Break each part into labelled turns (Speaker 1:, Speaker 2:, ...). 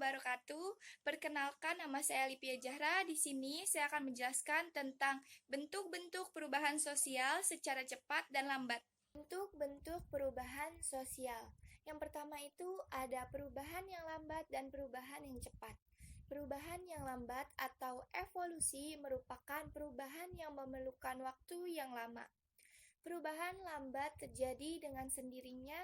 Speaker 1: wabarakatuh. Perkenalkan, nama saya Lipia Zahra. Di sini saya akan menjelaskan tentang bentuk-bentuk perubahan sosial secara cepat dan lambat. Bentuk-bentuk perubahan sosial. Yang pertama itu ada perubahan yang lambat dan perubahan yang cepat. Perubahan yang lambat atau evolusi merupakan perubahan yang memerlukan waktu yang lama. Perubahan lambat terjadi dengan sendirinya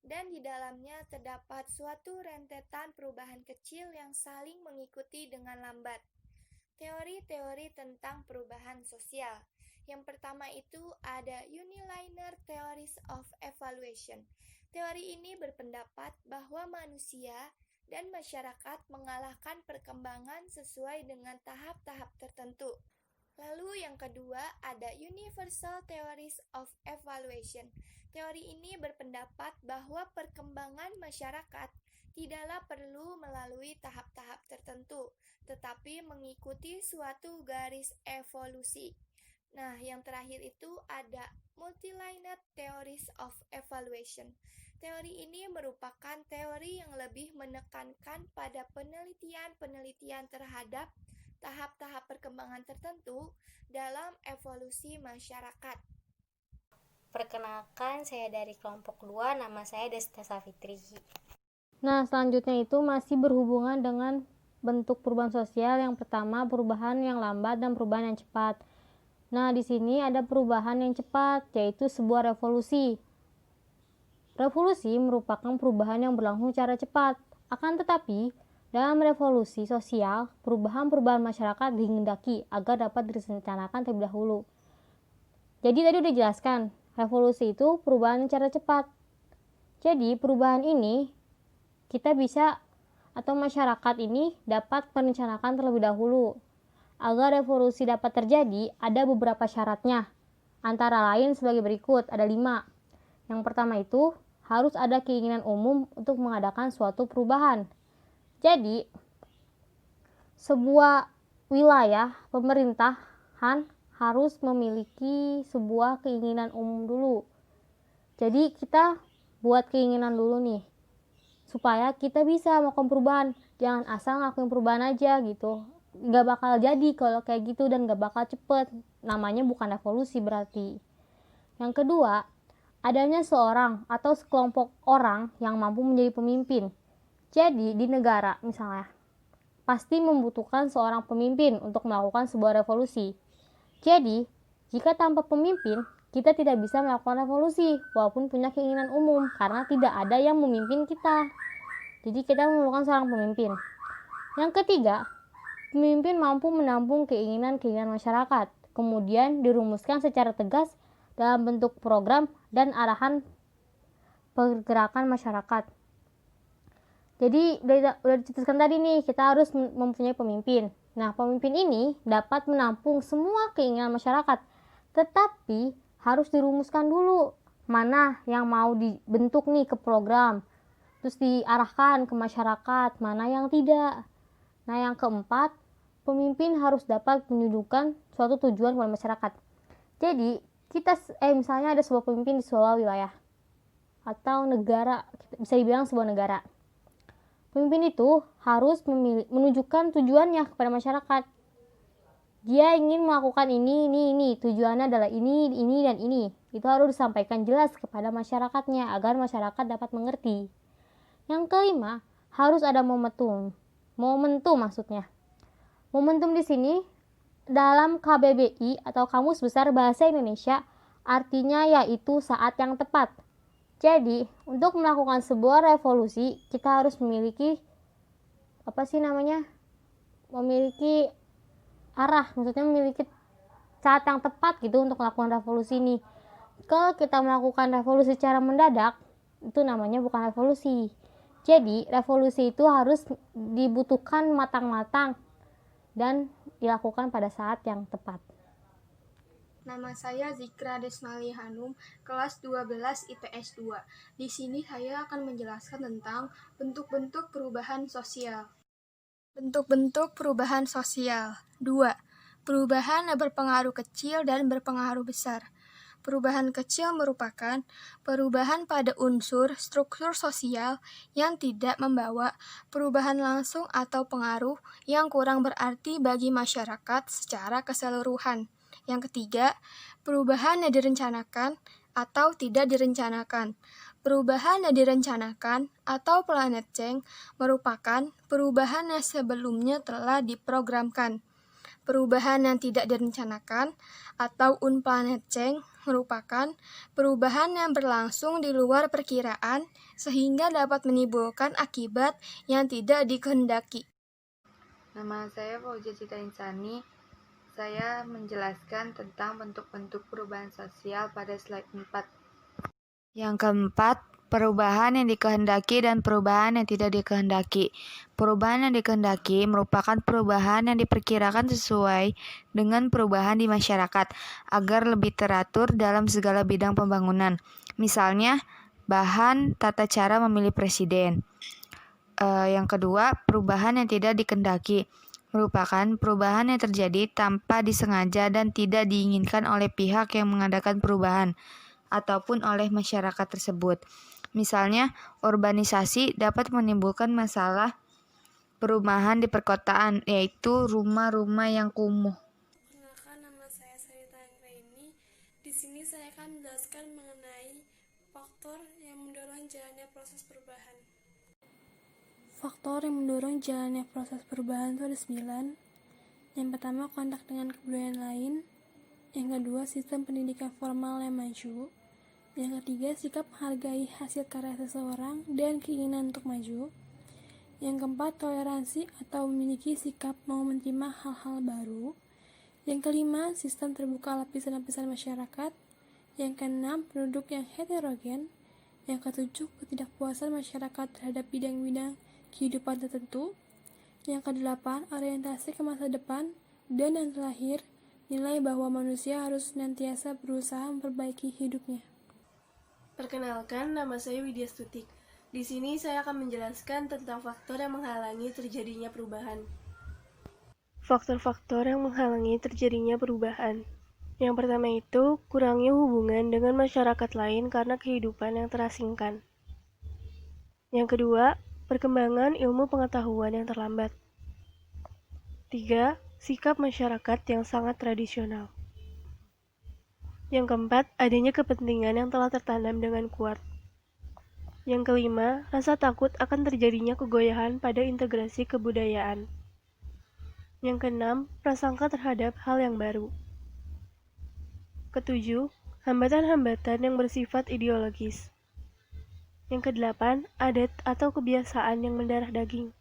Speaker 1: dan di dalamnya terdapat suatu rentetan perubahan kecil yang saling mengikuti dengan lambat. Teori-teori tentang perubahan sosial. Yang pertama itu ada Unilinear Theories of Evaluation. Teori ini berpendapat bahwa manusia dan masyarakat mengalahkan perkembangan sesuai dengan tahap-tahap tertentu. Lalu yang kedua ada Universal Theories of Evaluation. Teori ini berpendapat bahwa perkembangan masyarakat tidaklah perlu melalui tahap-tahap tertentu, tetapi mengikuti suatu garis evolusi. Nah, yang terakhir itu ada Multilinear Theories of Evaluation. Teori ini merupakan teori yang lebih menekankan pada penelitian-penelitian terhadap tahap-tahap perkembangan tertentu dalam evolusi masyarakat.
Speaker 2: Perkenalkan, saya dari kelompok 2, nama saya Desta Safitri.
Speaker 3: Nah, selanjutnya itu masih berhubungan dengan bentuk perubahan sosial. Yang pertama, perubahan yang lambat dan perubahan yang cepat. Nah, di sini ada perubahan yang cepat, yaitu sebuah revolusi. Revolusi merupakan perubahan yang berlangsung secara cepat. Akan tetapi, dalam revolusi sosial, perubahan-perubahan masyarakat dihendaki agar dapat direncanakan terlebih dahulu. Jadi tadi udah dijelaskan, revolusi itu perubahan secara cepat. Jadi perubahan ini kita bisa atau masyarakat ini dapat merencanakan terlebih dahulu. Agar revolusi dapat terjadi, ada beberapa syaratnya. Antara lain sebagai berikut, ada 5. Yang pertama itu, harus ada keinginan umum untuk mengadakan suatu perubahan. Jadi, sebuah wilayah pemerintahan harus memiliki sebuah keinginan umum dulu. Jadi, kita buat keinginan dulu nih, supaya kita bisa melakukan perubahan. Jangan asal ngelakuin perubahan aja gitu. Nggak bakal jadi kalau kayak gitu dan nggak bakal cepet. Namanya bukan revolusi berarti. Yang kedua, adanya seorang atau sekelompok orang yang mampu menjadi pemimpin. Jadi di negara misalnya, pasti membutuhkan seorang pemimpin untuk melakukan sebuah revolusi. Jadi, jika tanpa pemimpin, kita tidak bisa melakukan revolusi walaupun punya keinginan umum karena tidak ada yang memimpin kita. Jadi kita memerlukan seorang pemimpin. Yang ketiga, pemimpin mampu menampung keinginan-keinginan masyarakat, kemudian dirumuskan secara tegas dalam bentuk program dan arahan pergerakan masyarakat. Jadi udah dicetuskan tadi nih, kita harus mempunyai pemimpin. Nah, pemimpin ini dapat menampung semua keinginan masyarakat, tetapi harus dirumuskan dulu mana yang mau dibentuk nih ke program, terus diarahkan ke masyarakat, mana yang tidak. Nah, yang keempat, pemimpin harus dapat menunjukkan suatu tujuan kepada masyarakat. Jadi, misalnya ada sebuah pemimpin di sebuah wilayah atau negara, bisa dibilang sebuah negara. Pemimpin itu harus menunjukkan tujuannya kepada masyarakat. Dia ingin melakukan ini. Tujuannya adalah ini, dan ini. Itu harus disampaikan jelas kepada masyarakatnya agar masyarakat dapat mengerti. Yang kelima, harus ada momentum. Momentum maksudnya. Momentum di sini dalam KBBI atau Kamus Besar Bahasa Indonesia artinya yaitu saat yang tepat. Jadi, untuk melakukan sebuah revolusi, kita harus memiliki memiliki arah, maksudnya memiliki saat yang tepat gitu untuk melakukan revolusi ini. Kalau kita melakukan revolusi secara mendadak, itu namanya bukan revolusi. Jadi, revolusi itu harus dibutuhkan matang-matang dan dilakukan pada saat yang tepat.
Speaker 4: Nama saya Zikra Desmali Hanum, kelas 12 IPS 2. Di sini saya akan menjelaskan tentang bentuk-bentuk perubahan sosial. Bentuk-bentuk perubahan sosial. 2. Perubahan yang berpengaruh kecil dan berpengaruh besar. Perubahan kecil merupakan perubahan pada unsur struktur sosial yang tidak membawa perubahan langsung atau pengaruh yang kurang berarti bagi masyarakat secara keseluruhan. Yang ketiga, perubahan yang direncanakan atau tidak direncanakan. Perubahan yang direncanakan atau planet change merupakan perubahan yang sebelumnya telah diprogramkan. Perubahan yang tidak direncanakan atau unplanned change merupakan perubahan yang berlangsung di luar perkiraan sehingga dapat menimbulkan akibat yang tidak dikehendaki.
Speaker 5: Nama saya Fauzia Cita Insani. Saya menjelaskan tentang bentuk-bentuk perubahan sosial pada slide 4. Yang keempat, perubahan yang dikehendaki dan perubahan yang tidak dikehendaki. Perubahan yang dikehendaki merupakan perubahan yang diperkirakan sesuai dengan perubahan di masyarakat agar lebih teratur dalam segala bidang pembangunan. Misalnya, bahan tata cara memilih presiden. Yang kedua, perubahan yang tidak dikehendaki merupakan perubahan yang terjadi tanpa disengaja dan tidak diinginkan oleh pihak yang mengadakan perubahan ataupun oleh masyarakat tersebut. Misalnya, urbanisasi dapat menimbulkan masalah perumahan di perkotaan, yaitu rumah-rumah yang kumuh.
Speaker 6: Perkenalkan, nama saya Sarita Anggraini. Di sini saya akan menjelaskan mengenai faktor yang mendorong jalannya proses perubahan. Faktor yang mendorong jalannya proses perubahan itu ada 9. Yang pertama, kontak dengan kebudayaan lain. Yang kedua, sistem pendidikan formal yang maju. Yang ketiga, sikap menghargai hasil karya seseorang dan keinginan untuk maju. Yang keempat, toleransi atau memiliki sikap mau menerima hal-hal baru. Yang kelima, sistem terbuka lapisan-lapisan masyarakat. Yang keenam, penduduk yang heterogen. Yang ketujuh, ketidakpuasan masyarakat terhadap bidang-bidang kehidupan tertentu. Yang kedelapan, orientasi ke masa depan. Dan yang terakhir, nilai bahwa manusia harus senantiasa berusaha memperbaiki hidupnya.
Speaker 7: Perkenalkan, nama saya Widya Stutik. Di sini saya akan menjelaskan tentang faktor yang menghalangi terjadinya perubahan. Faktor-faktor yang menghalangi terjadinya perubahan. Yang pertama itu, kurangnya hubungan dengan masyarakat lain karena kehidupan yang terasingkan. Yang kedua, perkembangan ilmu pengetahuan yang terlambat. 3. Sikap masyarakat yang sangat tradisional. Yang keempat, adanya kepentingan yang telah tertanam dengan kuat. Yang kelima, rasa takut akan terjadinya kegoyahan pada integrasi kebudayaan. Yang keenam, prasangka terhadap hal yang baru. Ketujuh, hambatan-hambatan yang bersifat ideologis. Yang kedelapan, adat atau kebiasaan yang mendarah daging.